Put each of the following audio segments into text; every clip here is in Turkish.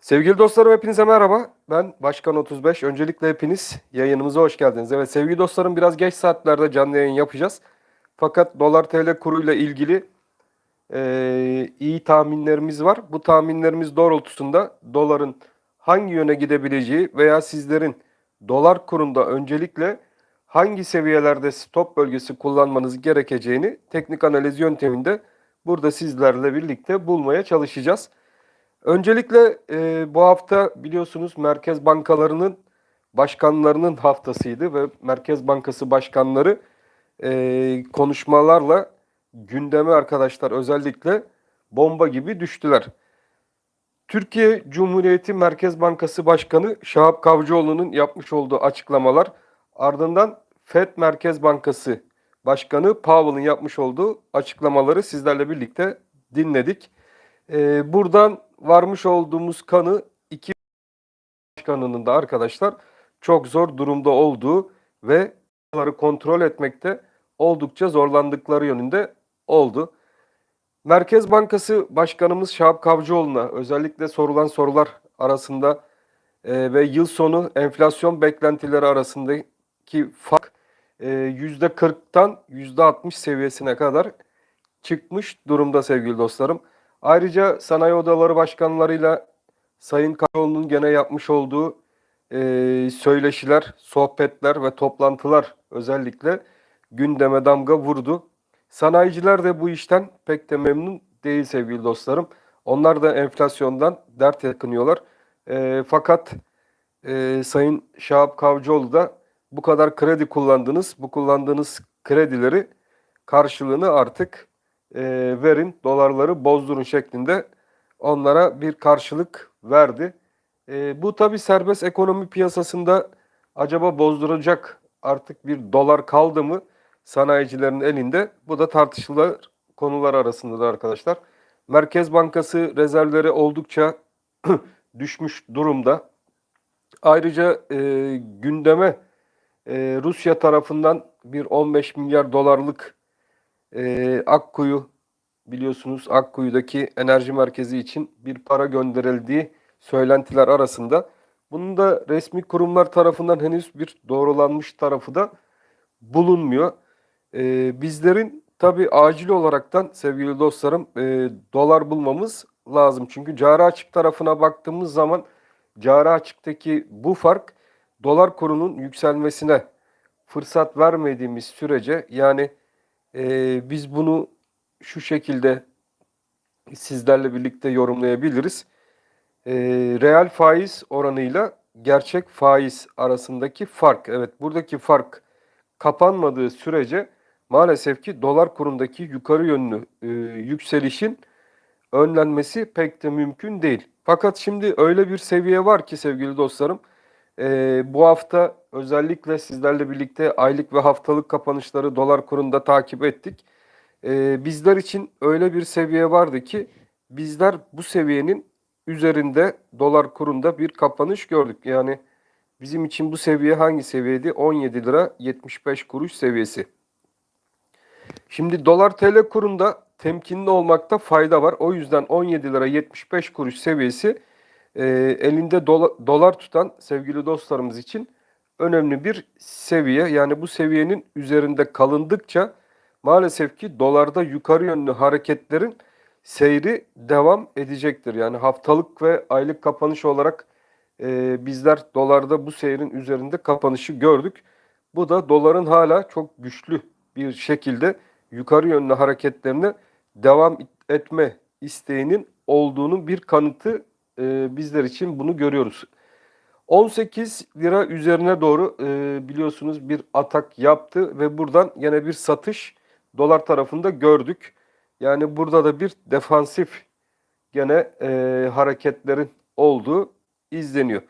Sevgili dostlarım hepinize merhaba. Ben Başkan 35. Öncelikle hepiniz yayınımıza hoş geldiniz. Evet sevgili dostlarım biraz geç saatlerde canlı yayın yapacağız. Fakat dolar TL kuruyla ilgili iyi tahminlerimiz var. Bu tahminlerimiz doğrultusunda doların hangi yöne gidebileceği veya sizlerin dolar kurunda öncelikle hangi seviyelerde stop bölgesi kullanmanız gerekeceğini teknik analiz yönteminde burada sizlerle birlikte bulmaya çalışacağız. Öncelikle bu hafta biliyorsunuz merkez bankalarının başkanlarının haftasıydı ve Merkez Bankası başkanları konuşmalarla gündeme arkadaşlar özellikle bomba gibi düştüler. Türkiye Cumhuriyeti Merkez Bankası Başkanı Şahap Kavcıoğlu'nun yapmış olduğu açıklamalar ardından Fed Merkez Bankası Başkanı Powell'ın yapmış olduğu açıklamaları sizlerle birlikte dinledik. Buradan varmış olduğumuz kanı iki başkanının da arkadaşlar çok zor durumda olduğu ve bunları kontrol etmekte oldukça zorlandıkları yönünde oldu. Merkez Bankası Başkanımız Şahap Kavcıoğlu'na özellikle sorulan sorular arasında ve yıl sonu enflasyon beklentileri arasındaki fark %40'tan %60 seviyesine kadar çıkmış durumda sevgili dostlarım. Ayrıca sanayi odaları başkanlarıyla Sayın Karaoğlu'nun gene yapmış olduğu söyleşiler, sohbetler ve toplantılar özellikle gündeme damga vurdu. Sanayiciler de bu işten pek de memnun değil sevgili dostlarım. Onlar da enflasyondan dert yakınıyorlar. Fakat Sayın Şahap Kavcıoğlu da bu kadar kredi kullandınız, bu kullandığınız kredileri karşılığını artık verin, dolarları bozdurun şeklinde onlara bir karşılık verdi. Bu tabii serbest ekonomi piyasasında acaba bozduracak artık bir dolar kaldı mı sanayicilerin elinde? Bu da tartışılır konular arasında da arkadaşlar. Merkez Bankası rezervleri oldukça düşmüş durumda. Ayrıca gündeme Rusya tarafından bir 15 milyar dolarlık Akkuyu biliyorsunuz Akkuyu'daki enerji merkezi için bir para gönderildiği söylentiler arasında. Bunun da resmi kurumlar tarafından henüz bir doğrulanmış tarafı da bulunmuyor. Bizlerin tabii acil olaraktan sevgili dostlarım dolar bulmamız lazım. Çünkü cari açık tarafına baktığımız zaman cari açıktaki bu fark dolar kurunun yükselmesine fırsat vermediğimiz sürece yani biz bunu şu şekilde sizlerle birlikte yorumlayabiliriz. Reel faiz oranıyla gerçek faiz arasındaki fark. Evet buradaki fark kapanmadığı sürece maalesef ki dolar kurundaki yukarı yönlü yükselişin önlenmesi pek de mümkün değil. Fakat şimdi öyle bir seviye var ki sevgili dostlarım, bu hafta özellikle sizlerle birlikte aylık ve haftalık kapanışları dolar kurunda takip ettik. Bizler için öyle bir seviye vardı ki bizler bu seviyenin üzerinde dolar kurunda bir kapanış gördük. Yani bizim için bu seviye hangi seviyeydi? 17 lira 75 kuruş seviyesi. Şimdi dolar TL kurunda temkinli olmakta fayda var. O yüzden 17 lira 75 kuruş seviyesi elinde dolar tutan sevgili dostlarımız için önemli bir seviye. Yani bu seviyenin üzerinde kalındıkça maalesef ki dolarda yukarı yönlü hareketlerin seyri devam edecektir. Yani haftalık ve aylık kapanış olarak bizler dolarda bu seyrin üzerinde kapanışı gördük. Bu da doların hala çok güçlü bir şekilde yukarı yönlü hareketlerine devam etme isteğinin olduğunun bir kanıtı bizler için bunu görüyoruz. 18 lira üzerine doğru biliyorsunuz bir atak yaptı ve buradan yine bir satış dolar tarafında gördük. Yani burada da bir defansif gene hareketlerin olduğu izleniyor.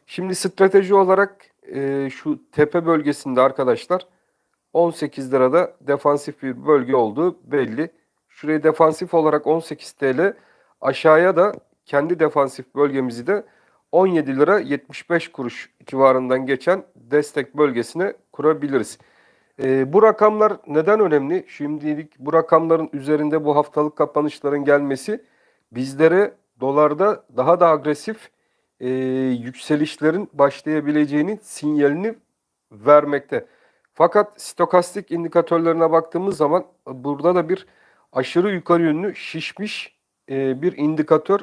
Şimdi strateji olarak şu tepe bölgesinde arkadaşlar 18 lirada defansif bir bölge olduğu belli. Şurayı defansif olarak 18 TL, aşağıya da kendi defansif bölgemizi de 17 lira 75 kuruş civarından geçen destek bölgesine kurabiliriz. Bu rakamlar neden önemli? Şimdilik bu rakamların üzerinde bu haftalık kapanışların gelmesi bizlere dolarda daha da agresif yükselişlerin başlayabileceğinin sinyalini vermekte. Fakat stokastik indikatörlerine baktığımız zaman burada da bir aşırı yukarı yönlü şişmiş bir indikatör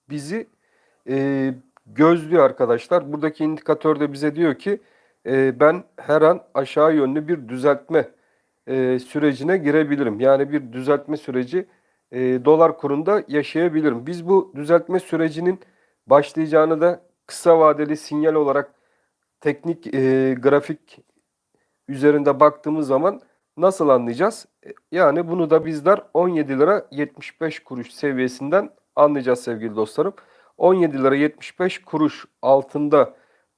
bizi gözlüyor arkadaşlar. Buradaki indikatör de bize diyor ki ben her an aşağı yönlü bir düzeltme sürecine girebilirim. Yani bir düzeltme süreci dolar kurunda yaşayabilirim. Biz bu düzeltme sürecinin başlayacağını da kısa vadeli sinyal olarak teknik grafik üzerinde baktığımız zaman nasıl anlayacağız? Yani bunu da bizler 17 lira 75 kuruş seviyesinden anlayacağız sevgili dostlarım. 17 lira 75 kuruş altında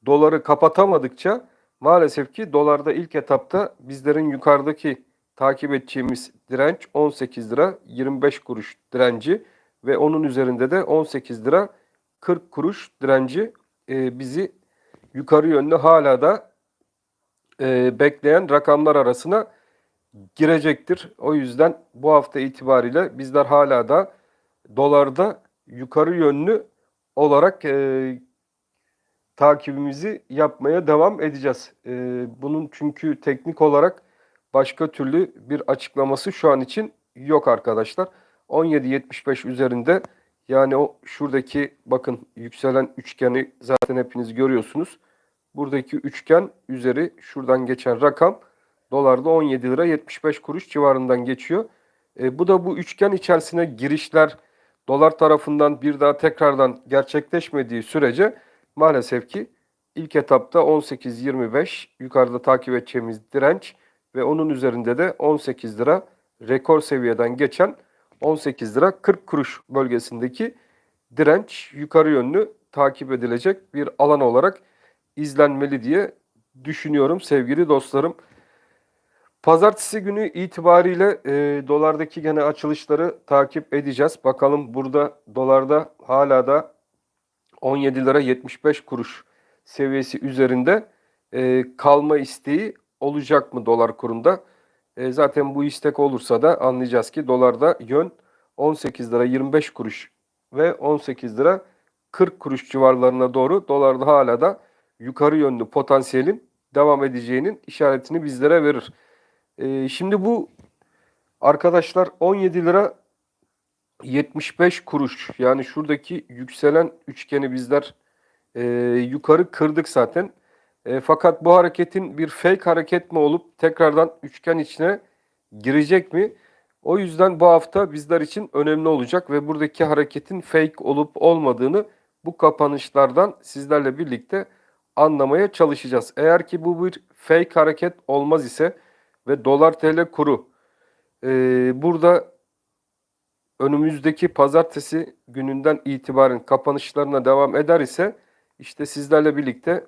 doları kapatamadıkça maalesef ki dolarda ilk etapta bizlerin yukarıdaki takip edeceğimiz direnç 18 lira 25 kuruş direnci ve onun üzerinde de 18 lira 40 kuruş direnci bizi yukarı yönlü hala da bekleyen rakamlar arasına girecektir. O yüzden bu hafta itibariyle bizler hala da dolarda yukarı yönlü olarak takibimizi yapmaya devam edeceğiz. Bunun çünkü teknik olarak başka türlü bir açıklaması şu an için yok arkadaşlar. 17.75 üzerinde yani o şuradaki bakın yükselen üçgeni zaten hepiniz görüyorsunuz. Buradaki üçgen üzeri şuradan geçen rakam dolarda 17 lira 75 kuruş civarından geçiyor. Bu da bu üçgen içerisine girişler dolar tarafından bir daha tekrardan gerçekleşmediği sürece maalesef ki ilk etapta 18.25 yukarıda takip edeceğimiz direnç ve onun üzerinde de 18 lira rekor seviyeden geçen 18 lira 40 kuruş bölgesindeki direnç yukarı yönlü takip edilecek bir alan olarak izlenmeli diye düşünüyorum sevgili dostlarım. Pazartesi günü itibariyle dolardaki gene açılışları takip edeceğiz. Bakalım burada dolarda hala da 17 lira 75 kuruş seviyesi üzerinde kalma isteği olacak mı dolar kurunda? Zaten bu istek olursa da anlayacağız ki dolarda yön 18 lira 25 kuruş ve 18 lira 40 kuruş civarlarına doğru dolarda hala da yukarı yönlü potansiyelin devam edeceğinin işaretini bizlere verir. Şimdi bu arkadaşlar 17 lira 75 kuruş yani şuradaki yükselen üçgeni bizler yukarı kırdık zaten. Fakat bu hareketin bir fake hareket mi olup tekrardan üçgen içine girecek mi? O yüzden bu hafta bizler için önemli olacak ve buradaki hareketin fake olup olmadığını bu kapanışlardan sizlerle birlikte anlamaya çalışacağız. Eğer ki bu bir fake hareket olmaz ise ve dolar TL kuru burada önümüzdeki pazartesi gününden itibaren kapanışlarına devam eder ise işte sizlerle birlikte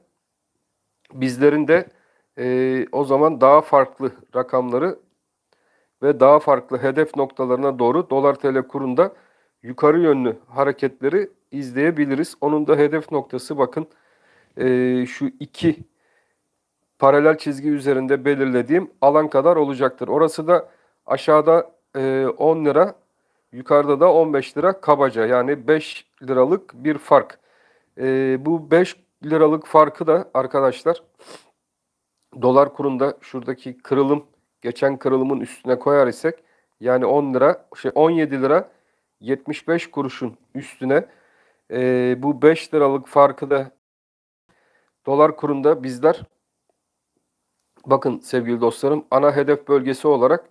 bizlerin de o zaman daha farklı rakamları ve daha farklı hedef noktalarına doğru dolar TL kurunda yukarı yönlü hareketleri izleyebiliriz. Onun da hedef noktası bakın şu iki paralel çizgi üzerinde belirlediğim alan kadar olacaktır. Orası da aşağıda 10 lira, yukarıda da 15 lira kabaca yani 5 liralık bir fark. Bu 5 liralık farkı da arkadaşlar dolar kurunda şuradaki kırılım geçen kırılımın üstüne koyar isek yani 17 lira 75 kuruşun üstüne bu 5 liralık farkı da dolar kurunda bizler bakın sevgili dostlarım ana hedef bölgesi olarak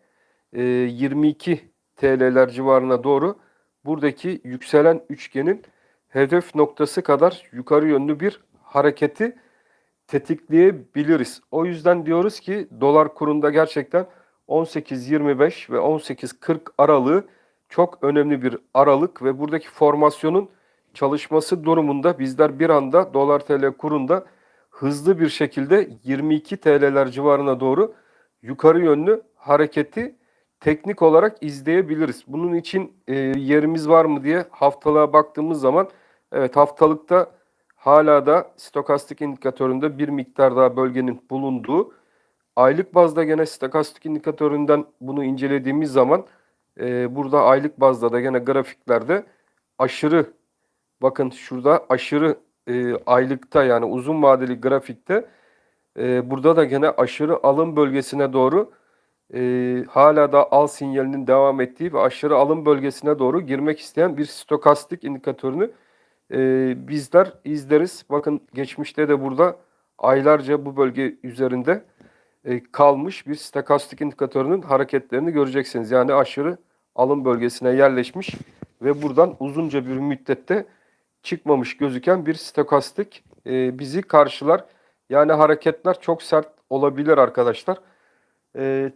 22 TL'ler civarına doğru buradaki yükselen üçgenin hedef noktası kadar yukarı yönlü bir hareketi tetikleyebiliriz. O yüzden diyoruz ki dolar kurunda gerçekten 18.25 ve 18.40 aralığı çok önemli bir aralık ve buradaki formasyonun çalışması durumunda bizler bir anda dolar TL kurunda hızlı bir şekilde 22 TL'ler civarına doğru yukarı yönlü hareketi teknik olarak izleyebiliriz. Bunun için yerimiz var mı diye haftalığa baktığımız zaman evet haftalıkta hala da stokastik indikatöründe bir miktar daha bölgenin bulunduğu, aylık bazda gene stokastik indikatöründen bunu incelediğimiz zaman burada aylık bazda da gene grafiklerde aşırı bakın şurada aşırı aylıkta yani uzun vadeli grafikte burada da gene aşırı alım bölgesine doğru hala da al sinyalinin devam ettiği ve aşırı alım bölgesine doğru girmek isteyen bir stokastik indikatörünü bizler izleriz. Bakın geçmişte de burada aylarca bu bölge üzerinde kalmış bir stokastik indikatörünün hareketlerini göreceksiniz. Yani aşırı alım bölgesine yerleşmiş ve buradan uzunca bir müddette çıkmamış gözüken bir stokastik bizi karşılar. Yani hareketler çok sert olabilir arkadaşlar.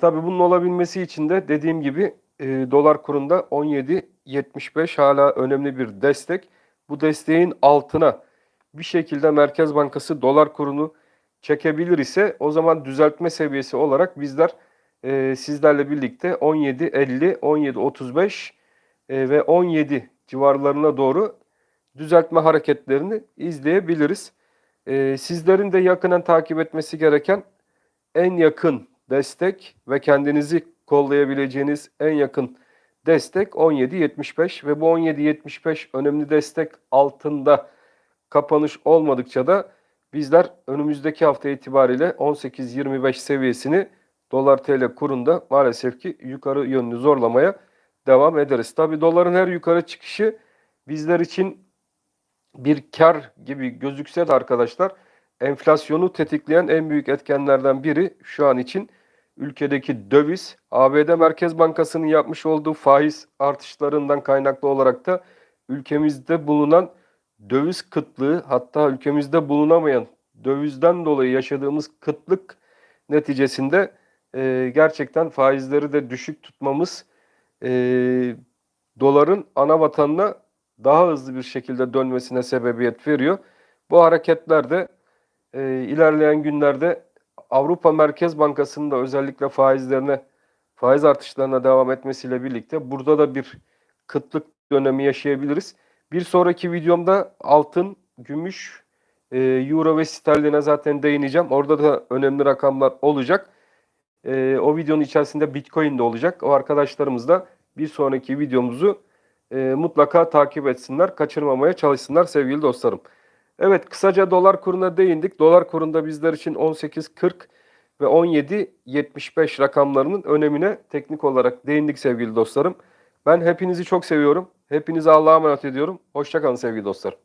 Tabii bunun olabilmesi için de dediğim gibi dolar kurunda 17.75 hala önemli bir destek. Bu desteğin altına bir şekilde Merkez Bankası dolar kurunu çekebilir ise o zaman düzeltme seviyesi olarak bizler sizlerle birlikte 17.50, 17.35 ve 17 civarlarına doğru düzeltme hareketlerini izleyebiliriz. Sizlerin de yakından takip etmesi gereken en yakın destek ve kendinizi kollayabileceğiniz en yakın destek 17.75 ve bu 17.75 önemli destek altında kapanış olmadıkça da bizler önümüzdeki hafta itibariyle 18.25 seviyesini dolar TL kurunda maalesef ki yukarı yönlü zorlamaya devam ederiz. Tabii doların her yukarı çıkışı bizler için bir kar gibi gözükse de arkadaşlar enflasyonu tetikleyen en büyük etkenlerden biri şu an için ülkedeki döviz. ABD Merkez Bankası'nın yapmış olduğu faiz artışlarından kaynaklı olarak da ülkemizde bulunan döviz kıtlığı, hatta ülkemizde bulunamayan dövizden dolayı yaşadığımız kıtlık neticesinde gerçekten faizleri de düşük tutmamız e, doların ana vatanına daha hızlı bir şekilde dönmesine sebebiyet veriyor. Bu hareketler de ilerleyen günlerde Avrupa Merkez Bankası'nın da özellikle faiz artışlarına devam etmesiyle birlikte burada da bir kıtlık dönemi yaşayabiliriz. Bir sonraki videomda altın, gümüş, euro ve sterline zaten değineceğim. Orada da önemli rakamlar olacak. O videonun içerisinde Bitcoin de olacak. O arkadaşlarımız da bir sonraki videomuzu mutlaka takip etsinler, kaçırmamaya çalışsınlar sevgili dostlarım. Evet, kısaca dolar kuruna değindik. Dolar kurunda bizler için 18.40 ve 17.75 rakamlarının önemine teknik olarak değindik sevgili dostlarım. Ben hepinizi çok seviyorum. Hepinize Allah'a emanet ediyorum. Hoşça kalın sevgili dostlar.